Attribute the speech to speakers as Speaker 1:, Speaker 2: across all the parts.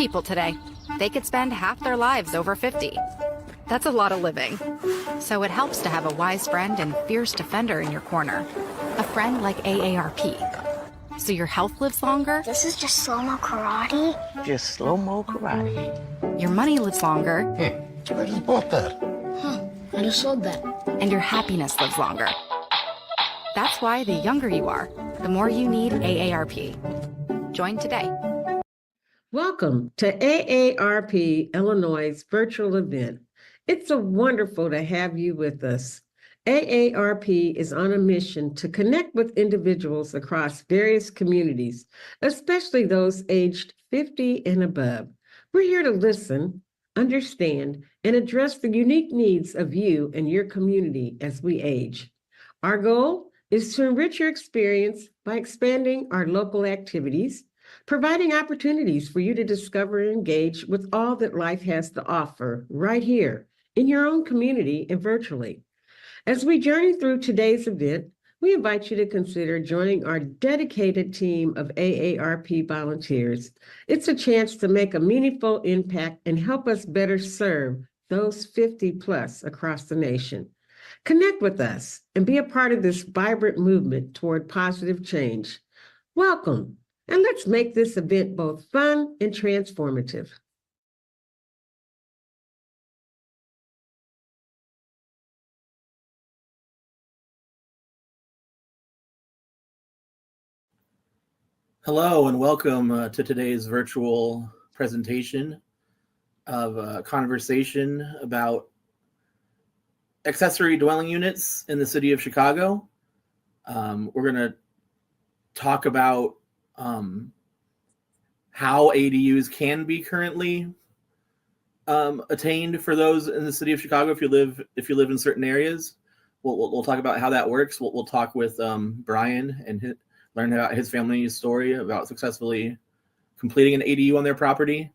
Speaker 1: people today. They could spend half their lives over 50. That's a lot of living. So it helps to have a wise friend and fierce defender in your corner. A friend like AARP. So your health lives longer.
Speaker 2: This is just slow-mo karate?
Speaker 3: Just slow-mo karate.
Speaker 1: Your money lives longer.
Speaker 4: I just bought that.
Speaker 2: I just sold that.
Speaker 1: And your happiness lives longer. That's why the younger you are, the more you need AARP. Join today.
Speaker 5: Welcome to AARP Illinois' virtual event. It's so wonderful to have you with us. AARP is on a mission to connect with individuals across various communities, especially those aged 50 and above. We're here to listen, understand, and address the unique needs of you and your community as we age. Our goal is to enrich your experience by expanding our local activities, providing opportunities for you to discover and engage with all that life has to offer right here in your own community and virtually. As we journey through today's event, we invite you to consider joining our dedicated team of AARP volunteers. It's a chance to make a meaningful impact and help us better serve those 50 plus across the nation. Connect with us and be a part of this vibrant movement toward positive change. Welcome, and let's make this event both fun and transformative.
Speaker 6: Hello and welcome to today's virtual presentation of a conversation about accessory dwelling units in the city of Chicago. We're going to talk about how ADUs can be currently attained for those in the city of Chicago if you live in certain areas. We'll talk about how that works. We'll talk with Brian and learn about his family's story about successfully completing an ADU on their property.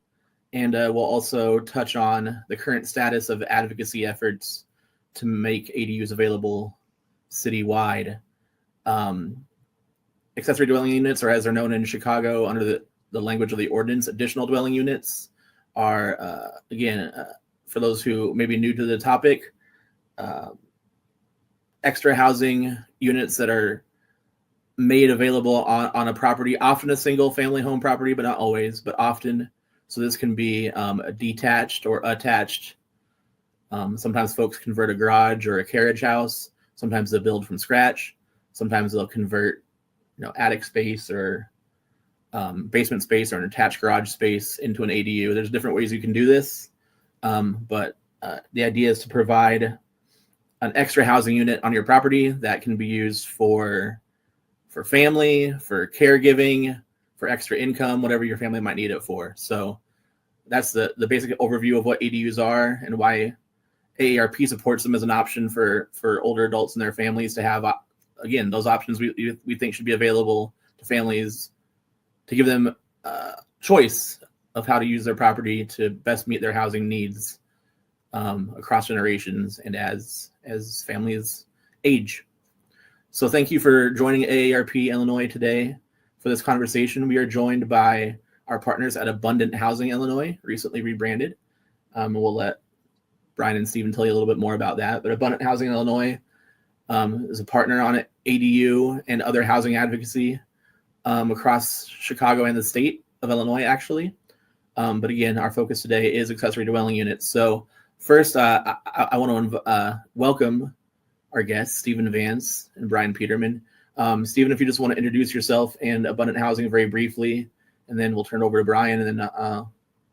Speaker 6: And we'll also touch on the current status of advocacy efforts to make ADUs available citywide. Accessory dwelling units, or as they're known in Chicago under the language of the ordinance, additional dwelling units are, for those who may be new to the topic, extra housing units that are made available on a property, often a single family home property, but not always, but often. So this can be a detached or attached. Sometimes folks convert a garage or a carriage house. Sometimes they'll build from scratch. Sometimes they'll convert, attic space or basement space or an attached garage space into an ADU. There's different ways you can do this, but the idea is to provide an extra housing unit on your property that can be used for family, for caregiving, for extra income, whatever your family might need it for. So that's the basic overview of what ADUs are and why AARP supports them as an option for older adults and their families to have, again, those options we think should be available to families to give them choice of how to use their property to best meet their housing needs across generations and as families age. So thank you for joining AARP Illinois today for this conversation. We are joined by our partners at Abundant Housing Illinois, recently rebranded. We'll let Brian and Stephen tell you a little bit more about that. But Abundant Housing Illinois is a partner on ADU and other housing advocacy across Chicago and the state of Illinois, actually. But again, our focus today is accessory dwelling units. So first, I want to welcome our guests, Stephen Vance and Brian Peterman. Stephen, if you just want to introduce yourself and Abundant Housing very briefly, and then we'll turn it over to Brian, and then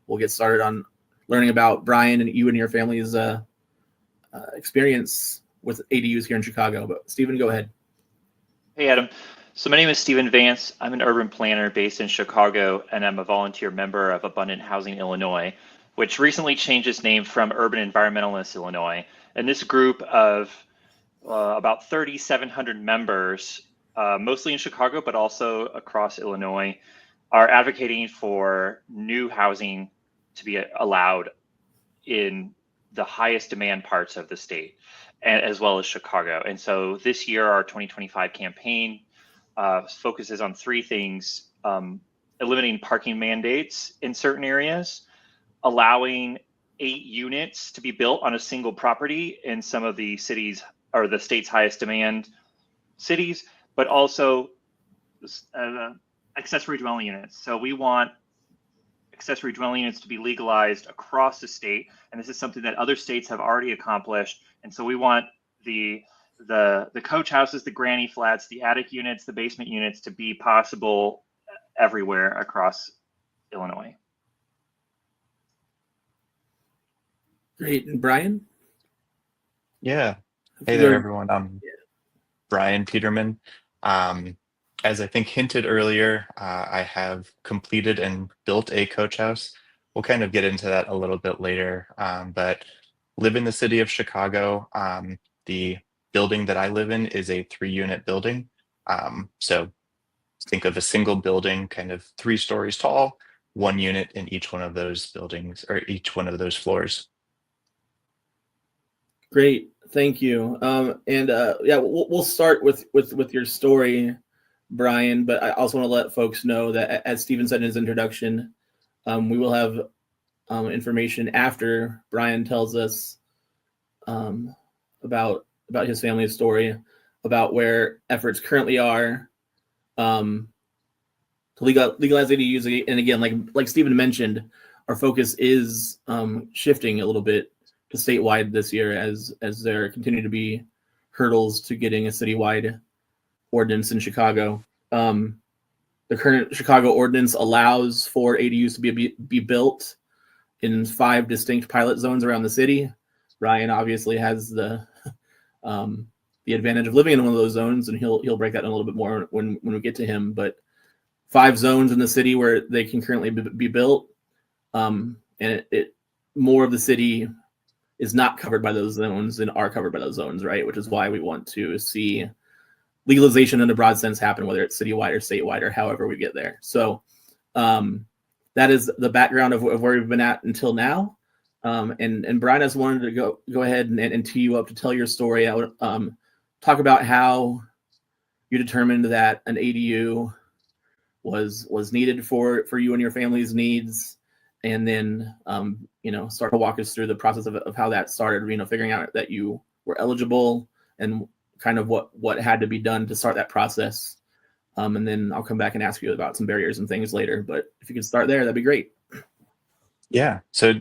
Speaker 6: we'll get started on learning about Brian and you and your family's experience with ADUs here in Chicago. But Stephen, go ahead.
Speaker 7: Hey, Adam. So my name is Stephen Vance. I'm an urban planner based in Chicago, and I'm a volunteer member of Abundant Housing Illinois, which recently changed its name from Urban Environmentalists Illinois. And this group of about 3,700 members, mostly in Chicago, but also across Illinois, are advocating for new housing to be allowed in the highest demand parts of the state, and as well as Chicago. And so this year, our 2025 campaign focuses on three things. eliminating parking mandates in certain areas, allowing 8 units to be built on a single property in some of the cities or the state's highest demand cities, but also accessory dwelling units. So we want accessory dwelling units to be legalized across the state, and this is something that other states have already accomplished. And so we want the coach houses, the granny flats, the attic units, the basement units to be possible everywhere across Illinois.
Speaker 6: Great. And Brian?
Speaker 8: Yeah. Hey there, everyone. I'm Brian Peterman. As I think hinted earlier, I have completed and built a coach house. We'll kind of get into that a little bit later, but live in the city of Chicago. The building that I live in is a 3-unit building. So think of a single building, kind of 3 stories tall, 1 unit in each one of those buildings or each one of those floors.
Speaker 6: Great, thank you. Yeah, we'll start with your story, Brian. But I also want to let folks know that, as Stephen said in his introduction, we will have information after Brian tells us about his family's story, about where efforts currently are to legalize ADUs. And again, like Stephen mentioned, our focus is shifting a little bit to statewide this year, as there continue to be hurdles to getting a citywide ordinance in Chicago. The current Chicago ordinance allows for ADUs to be built in 5 distinct pilot zones around the city. Ryan obviously has the advantage of living in one of those zones, and he'll break that in a little bit more when we get to him. But 5 zones in the city where they can currently be built, and it more of the city is not covered by those zones and are covered by those zones, right? Which is why we want to see legalization in a broad sense happen, whether it's citywide or statewide or however we get there. So that is the background of where we've been at until now. And Brian has wanted to go ahead and tee you up to tell your story. I would talk about how you determined that an ADU was needed for you and your family's needs, and then start to walk us through the process of how that started, figuring out that you were eligible and kind of what had to be done to start that process. And then I'll come back and ask you about some barriers and things later. But if you could start there, that'd be great.
Speaker 8: Yeah. So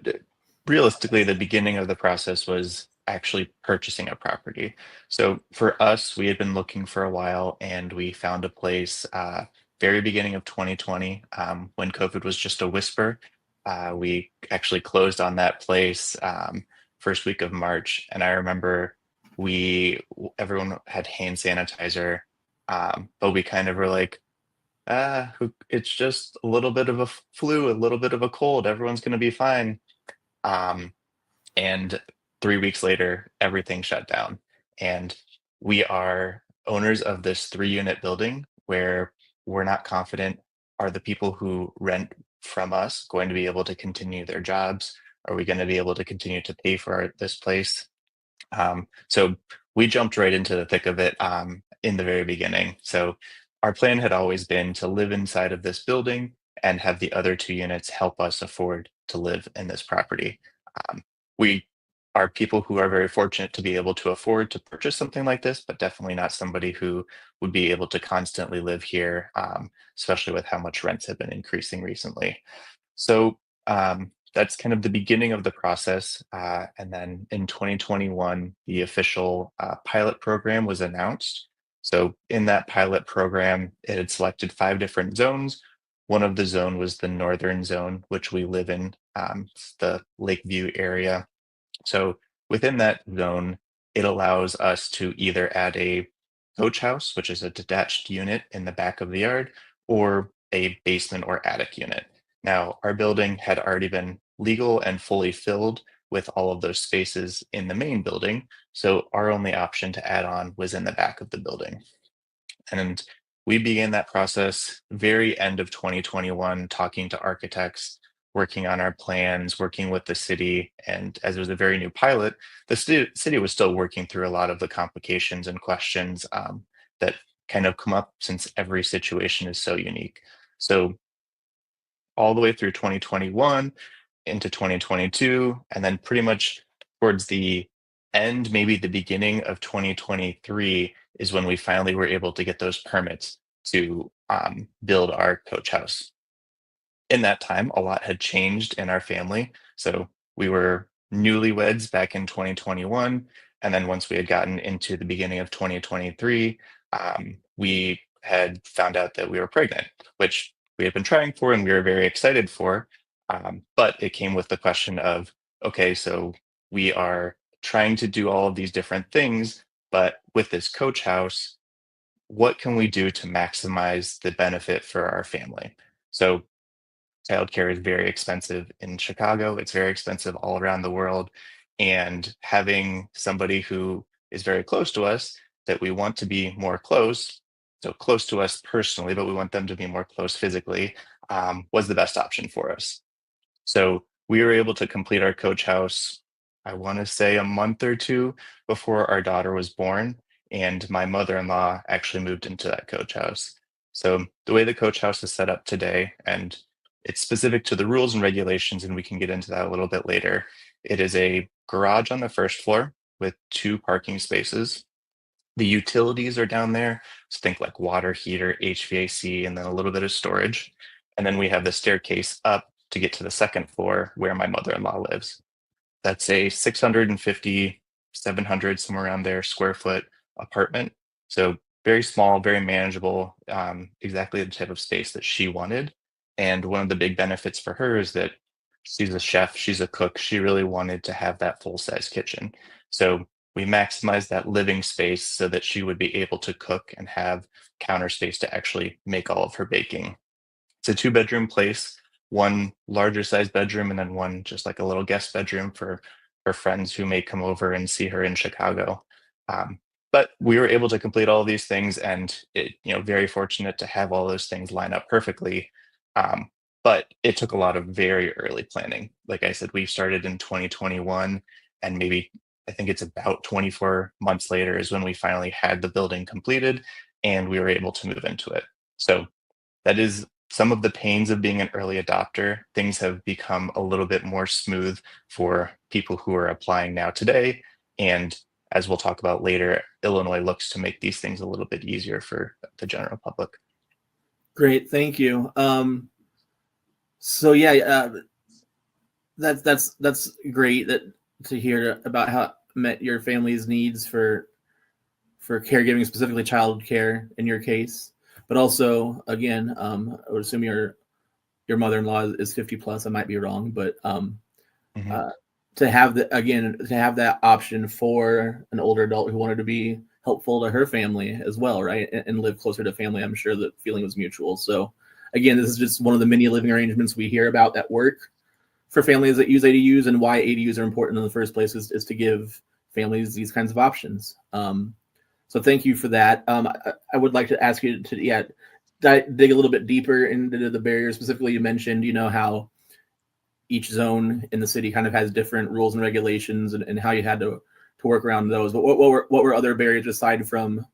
Speaker 8: realistically, the beginning of the process was actually purchasing a property. So for us, we had been looking for a while, and we found a place very beginning of 2020, when COVID was just a whisper. We actually closed on that place first week of March, and I remember everyone had hand sanitizer, but we kind of were like, it's just a little bit of a flu, a little bit of a cold. Everyone's going to be fine. And 3 weeks later, everything shut down. And we are owners of this 3-unit building where we're not confident, are the people who rent from us going to be able to continue their jobs? Are we going to be able to continue to pay for this place? So we jumped right into the thick of it in the very beginning. So our plan had always been to live inside of this building and have the other 2 units help us afford to live in this property. We are people who are very fortunate to be able to afford to purchase something like this, but definitely not somebody who would be able to constantly live here, especially with how much rents have been increasing recently. So that's kind of the beginning of the process. And then in 2021, the official pilot program was announced. So in that pilot program, it had selected 5 different zones. One of the zone was the northern zone, which we live in, the Lakeview area. So within that zone, it allows us to either add a coach house, which is a detached unit in the back of the yard, or a basement or attic unit. Now, our building had already been legal and fully filled with all of those spaces in the main building. So our only option to add on was in the back of the building. And we began that process very end of 2021, talking to architects, working on our plans, working with the city. And as it was a very new pilot, the city was still working through a lot of the complications and questions that kind of come up, since every situation is so unique. So all the way through 2021 into 2022, and then pretty much towards the end, maybe the beginning of 2023 is when we finally were able to get those permits to build our coach house. In that time, a lot had changed in our family. So we were newlyweds back in 2021. And then once we had gotten into the beginning of 2023, we had found out that we were pregnant, which we had been trying for and we were very excited for. But it came with the question of, okay, so we are trying to do all of these different things, but with this coach house, what can we do to maximize the benefit for our family? So childcare is very expensive in Chicago. It's very expensive all around the world. And having somebody who is very close to us that we want to be more close, so close to us personally, but we want them to be more close physically, was the best option for us. So we were able to complete our coach house, I want to say a month or two before our daughter was born. And my mother-in-law actually moved into that coach house. So the way the coach house is set up today, and it's specific to the rules and regulations, and we can get into that a little bit later. It is a garage on the first floor with 2 parking spaces. The utilities are down there. So think like water heater, HVAC, and then a little bit of storage. And then we have the staircase up to get to the second floor where my mother-in-law lives. That's a 650, 700, somewhere around there, square foot apartment. So very small, very manageable, exactly the type of space that she wanted. And one of the big benefits for her is that she's a chef, she's a cook. She really wanted to have that full-size kitchen. So we maximized that living space so that she would be able to cook and have counter space to actually make all of her baking. It's a 2-bedroom place, one larger size bedroom, and then one just like a little guest bedroom for her friends who may come over and see her in Chicago. But we were able to complete all of these things, and very fortunate to have all those things line up perfectly. But it took a lot of very early planning. Like I said, we started in 2021, and maybe I think it's about 24 months later is when we finally had the building completed and we were able to move into it. So that is some of the pains of being an early adopter. Things have become a little bit more smooth for people who are applying now today. And as we'll talk about later, Illinois looks to make these things a little bit easier for the general public.
Speaker 6: Great, thank you. So yeah, that's great to hear about how it met your family's needs for caregiving, specifically child care in your case. But also, again, I would assume your mother-in-law is 50 plus. I might be wrong, but to have that option for an older adult who wanted to be helpful to her family as well, right, and live closer to family, I'm sure the feeling was mutual. So again, this is just one of the many living arrangements we hear about that work for families that use ADUs, and why ADUs are important in the first place is to give families these kinds of options. So thank you for that. I would like to ask you to dig a little bit deeper into the barriers. Specifically, you mentioned how each zone in the city kind of has different rules and regulations, and how you had to work around those. But what were other barriers aside from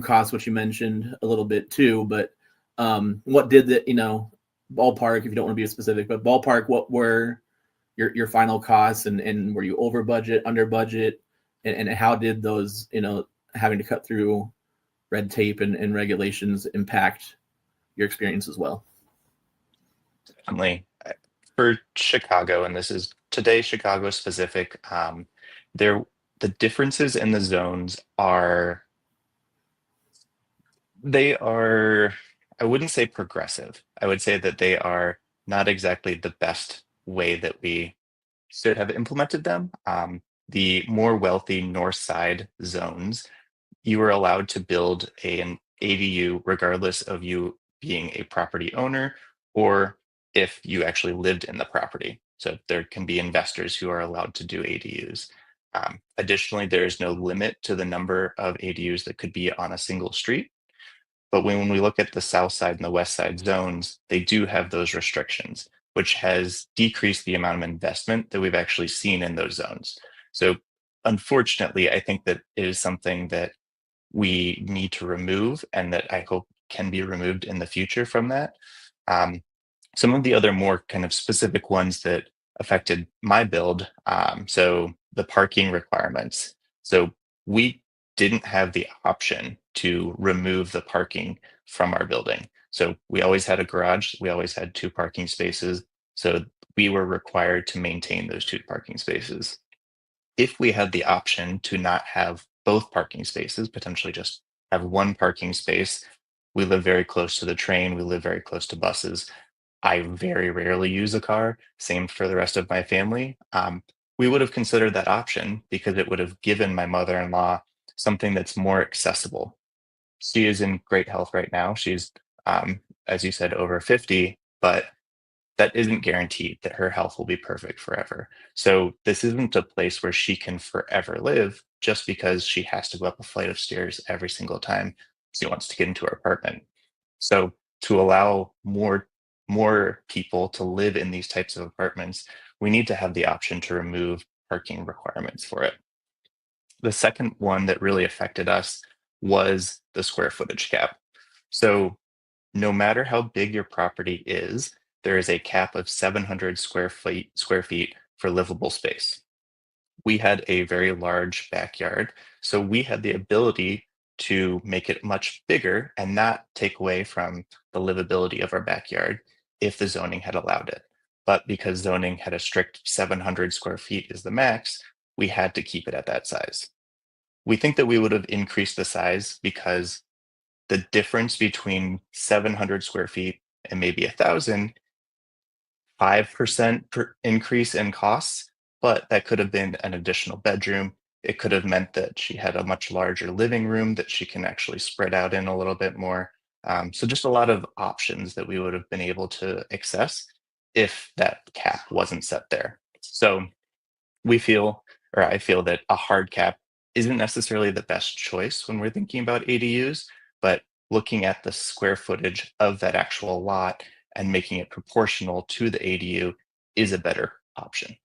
Speaker 6: cost, which you mentioned a little bit too? But what did ballpark, if you don't want to be specific, but ballpark, what were your final costs, and were you over budget, under budget, and how did those having to cut through red tape and regulations impact your experience as well?
Speaker 8: Definitely. For Chicago, and this is today Chicago specific, the differences in the zones are I wouldn't say progressive. I would say that they are not exactly the best way that we should have implemented them. The more wealthy north side zones, you are allowed to build an ADU regardless of you being a property owner or if you actually lived in the property. So there can be investors who are allowed to do ADUs. Additionally, there is no limit to the number of ADUs that could be on a single street. But when we look at the south side and the west side zones, they do have those restrictions, which has decreased the amount of investment that we've actually seen in those zones. So unfortunately, I think that it is something that we need to remove, and that I hope can be removed in the future from that. Some of the other more kind of specific ones that affected my build, so the parking requirements. So we didn't have the option to remove the parking from our building. So we always had a garage, we always had 2 parking spaces. So we were required to maintain those 2 parking spaces. If we had the option to not have both parking spaces, potentially just have 1 parking space, we live very close to the train, we live very close to buses. I very rarely use a car, same for the rest of my family. We would have considered that option because it would have given my mother-in-law something that's more accessible. She is in great health right now. She's, as you said, over 50, but that isn't guaranteed that her health will be perfect forever. So this isn't a place where she can forever live just because she has to go up a flight of stairs every single time she wants to get into her apartment. So to allow more people to live in these types of apartments, we need to have the option to remove parking requirements for it. The second one that really affected us was the square footage cap. So no matter how big your property is, there is a cap of 700 square feet for livable space. We had a very large backyard, so we had the ability to make it much bigger and not take away from the livability of our backyard if the zoning had allowed it. But because zoning had a strict 700 square feet is the max, we had to keep it at that size. We think that we would have increased the size because the difference between 700 square feet and maybe 1,000, 5% per increase in costs, but that could have been an additional bedroom. It could have meant that she had a much larger living room that she can actually spread out in a little bit more. So just a lot of options that we would have been able to access if that cap wasn't set there. So we feel, or I feel that a hard cap isn't necessarily the best choice when we're thinking about ADUs, but looking at the square footage of that actual lot and making it proportional to the ADU is a better option.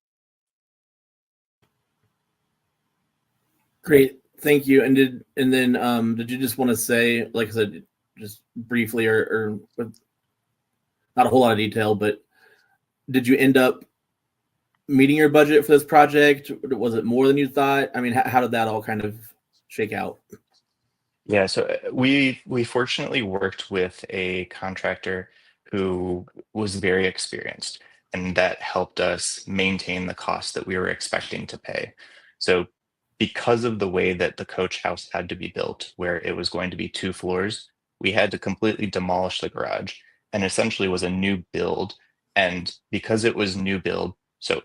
Speaker 6: Great, thank you. Did you just want to say, like I said, just briefly or with not a whole lot of detail, but did you end up meeting your budget for this project? Was it more than you thought? I mean, how did that all kind of shake out?
Speaker 8: Yeah, so we fortunately worked with a contractor who was very experienced, and that helped us maintain the cost that we were expecting to pay. So because of the way that the coach house had to be built, where it was going to be 2 floors, we had to completely demolish the garage and essentially was a new build. And because it was new build, so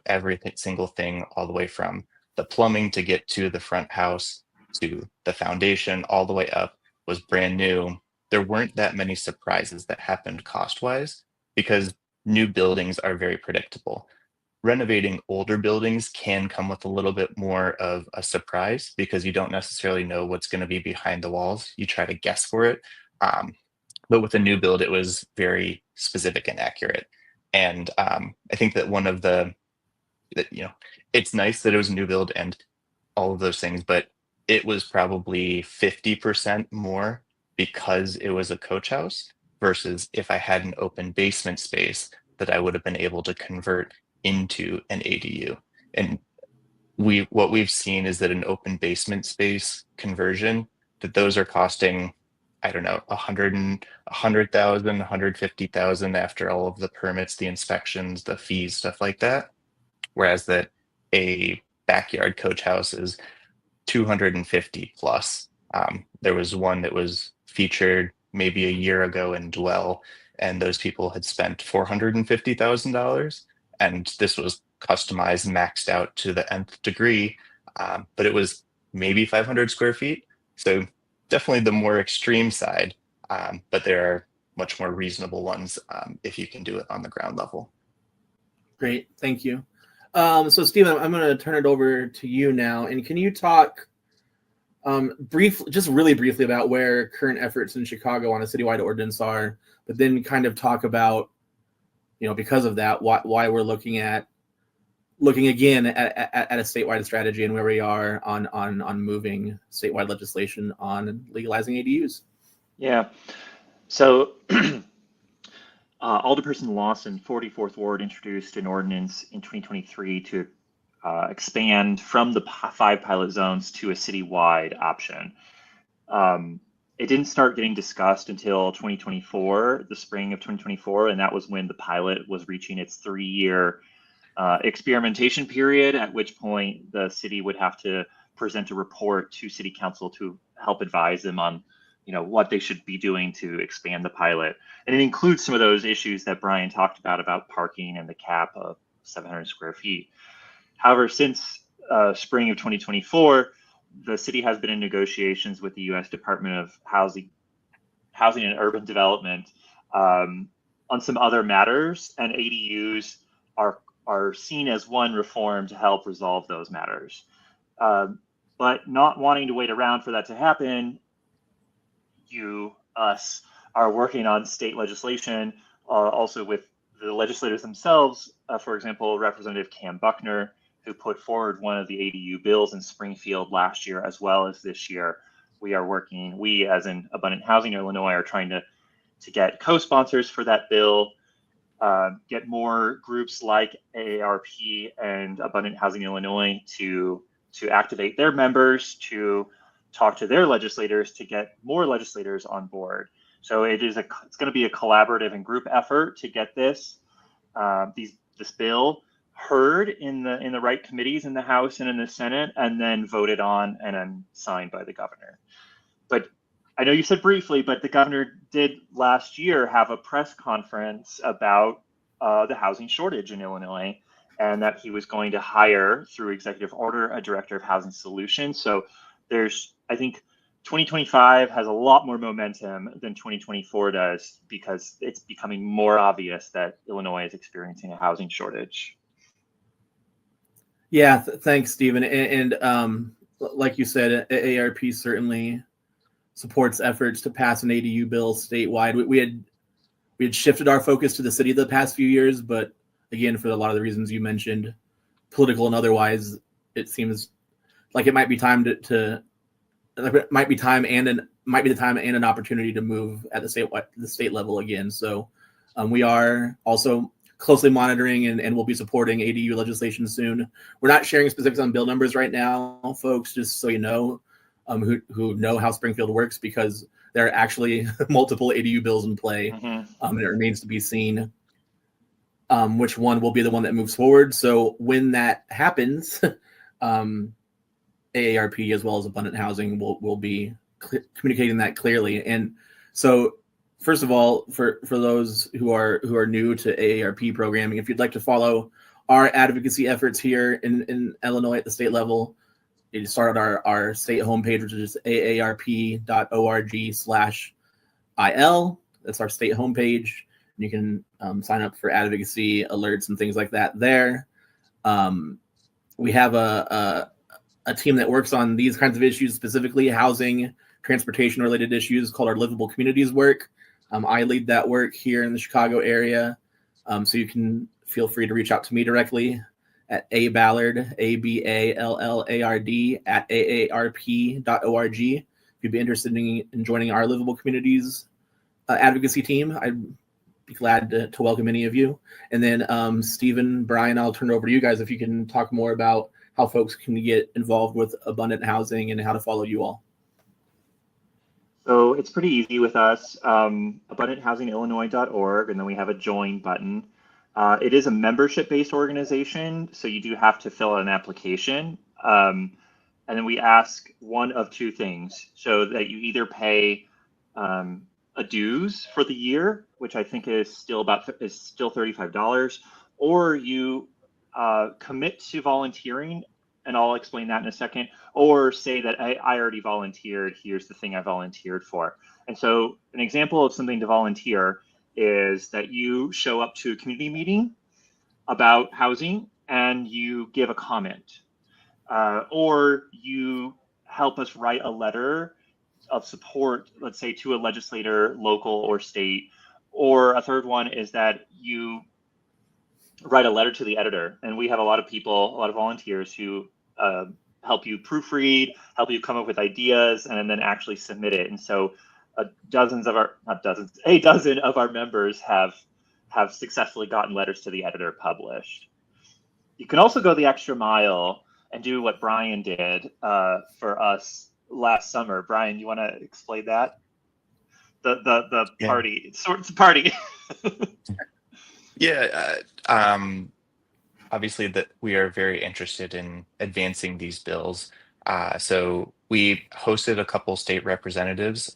Speaker 8: single thing all the way from the plumbing to get to the front house to the foundation all the way up was brand new. There weren't that many surprises that happened cost wise because new buildings are very predictable. Renovating older buildings can come with a little bit more of a surprise because you don't necessarily know what's going to be behind the walls. You try to guess for it. But with a new build, it was very specific and accurate. And I think that one of it's nice that it was a new build and all of those things, but it was probably 50% more because it was a coach house versus if I had an open basement space that I would have been able to convert into an ADU. And what we've seen is that an open basement space conversion, that those are costing, I don't know, 100,000, 150,000 after all of the permits, the inspections, the fees, stuff like that. Whereas that a backyard coach house is 250 plus. There was one that was featured maybe a year ago in Dwell, and those people had spent $450,000, and this was customized, maxed out to the nth degree, but it was maybe 500 square feet. So definitely the more extreme side, but there are much more reasonable ones if you can do it on the ground level.
Speaker 6: Great, thank you. So Stephen, I'm going to turn it over to you now. And can you talk really briefly about where current efforts in Chicago on a citywide ordinance are, but then kind of talk about, because of that, why we're looking again at a statewide strategy and where we are on moving statewide legislation on legalizing ADUs.
Speaker 7: Yeah. So Alderperson Lawson, 44th Ward, introduced an ordinance in 2023 to expand from the 5 pilot zones to a citywide option. It didn't start getting discussed until 2024, the spring of 2024, and that was when the pilot was reaching its 3-year experimentation period, at which point the city would have to present a report to City Council to help advise them on, what they should be doing to expand the pilot. And it includes some of those issues that Brian talked about parking and the cap of 700 square feet. However, since spring of 2024, the city has been in negotiations with the U.S. Department of Housing and Urban Development on some other matters, and ADUs are seen as one reform to help resolve those matters. But not wanting to wait around for that to happen, us, are working on state legislation, also with the legislators themselves. For example, Representative Cam Buckner, who put forward one of the ADU bills in Springfield last year, as well as this year. We as in Abundant Housing Illinois, are trying to get co-sponsors for that bill, get more groups like AARP and Abundant Housing Illinois to activate their members, to talk to their legislators, to get more legislators on board. So it's going to be a collaborative and group effort to get this bill heard in the right committees in the House and in the Senate, and then voted on and then signed by the governor. But I know you said briefly, but the governor did last year have a press conference about the housing shortage in Illinois, and that he was going to hire, through executive order, a director of housing solutions. So I think 2025 has a lot more momentum than 2024 does, because it's becoming more obvious that Illinois is experiencing a housing shortage.
Speaker 6: Yeah, thanks, Stephen. And like you said, AARP certainly supports efforts to pass an ADU bill statewide. We had shifted our focus to the city the past few years, but again, for a lot of the reasons you mentioned, political and otherwise, it seems like it might be time it might be the time and an opportunity to move at the state level again. So we are also closely monitoring and we'll be supporting ADU legislation soon. We're not sharing specifics on bill numbers right now, folks, just so you know, who know how Springfield works, because there are actually multiple ADU bills in play, and it remains to be seen which one will be the one that moves forward. So when that happens, AARP as well as Abundant Housing will be communicating that clearly. And so, first of all, for those who are new to AARP programming, if you'd like to follow our advocacy efforts here in Illinois at the state level, you start at our state homepage, which is aarp.org/IL. That's our state homepage. You can sign up for advocacy alerts and things like that there. We have a team that works on these kinds of issues, specifically housing, transportation related issues, called our Livable Communities work. I lead that work here in the Chicago area. So you can feel free to reach out to me directly at aballard, ABALLARD @aarp.org. If you'd be interested in joining our Livable Communities advocacy team, I'd be glad to welcome any of you. And then Stephen, Brian, I'll turn it over to you guys if you can talk more about how folks can get involved with Abundant Housing and how to follow you all.
Speaker 7: So it's pretty easy with us, abundanthousingillinois.org, and then we have a join button. It is a membership-based organization, so you do have to fill out an application. And then we ask one of two things, so that you either pay a dues for the year, which I think is still $35, or you commit to volunteering, and I'll explain that in a second, or say that I already volunteered, here's the thing I volunteered for. And so an example of something to volunteer is that you show up to a community meeting about housing and you give a comment, or you help us write a letter of support, let's say to a legislator, local or state, or a third one is that you write a letter to the editor. And we have a lot of volunteers who help you proofread, help you come up with ideas, and then actually submit it. And so a dozen of our members have have successfully gotten letters to the editor published. You can also go the extra mile and do what Brian did for us last summer. Brian, you want to explain that? The
Speaker 8: Yeah.
Speaker 7: party. It's a party.
Speaker 8: Yeah. Obviously, that we are very interested in advancing these bills. So we hosted a couple state representatives,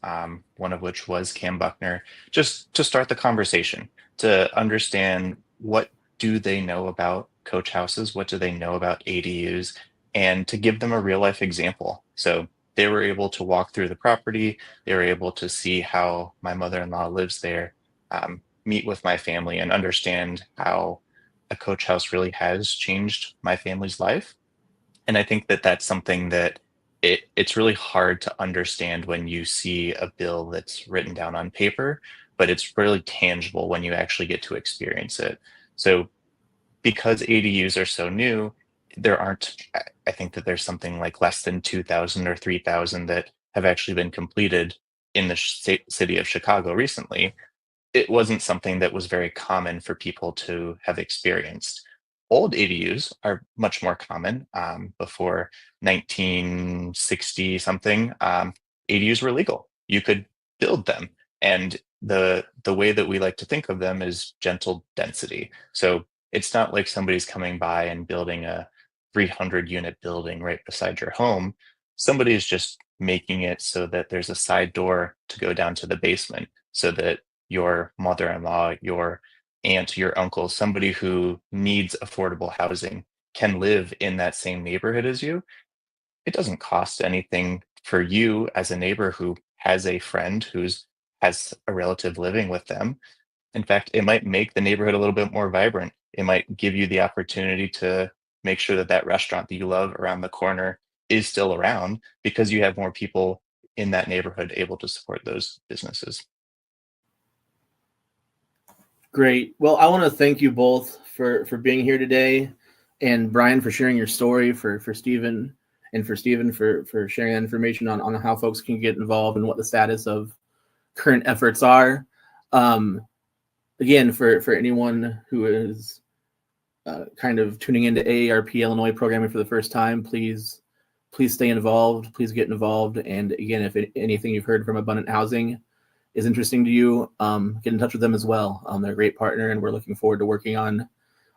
Speaker 8: one of which was Cam Buckner, just to start the conversation, to understand what do they know about coach houses, what do they know about ADUs, and to give them a real life example. So they were able to walk through the property, they were able to see how my mother-in-law lives there, meet with my family, and understand how a coach house really has changed my family's life. And I think that that's something that it's really hard to understand when you see a bill that's written down on paper, but it's really tangible when you actually get to experience it. So because ADUs are so new, there aren't, I think that there's something like less than 2,000 or 3,000 that have actually been completed in the city of Chicago recently. It wasn't something that was very common for people to have experienced. Old ADUs are much more common. Before 1960 something, ADUs were legal. You could build them, and the way that we like to think of them is gentle density. So it's not like somebody's coming by and building a 300 unit building right beside your home. Somebody is just making it so that there's a side door to go down to the basement, so that your mother-in-law, your aunt, your uncle, somebody who needs affordable housing can live in that same neighborhood as you. It doesn't cost anything for you as a neighbor who has a friend who's has a relative living with them. In fact, it might make the neighborhood a little bit more vibrant. It might give you the opportunity to make sure that that restaurant that you love around the corner is still around because you have more people in that neighborhood able to support those businesses.
Speaker 6: Great. Well, I want to thank you both for being here today, and Brian for sharing your story, for Stephen, and for Stephen for sharing that information on how folks can get involved and what the status of current efforts are. Again, for anyone who is kind of tuning into AARP Illinois programming for the first time, please stay involved. Please get involved. And again, if anything you've heard from Abundant Housing is interesting to you, get in touch with them as well. They're a great partner, and we're looking forward to working on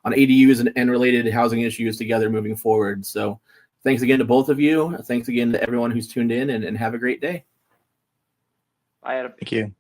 Speaker 6: ADUs and related housing issues together moving forward. So thanks again to both of you. Thanks again to everyone who's tuned in, and have a great day.
Speaker 7: Bye, Adam.
Speaker 8: Thank you.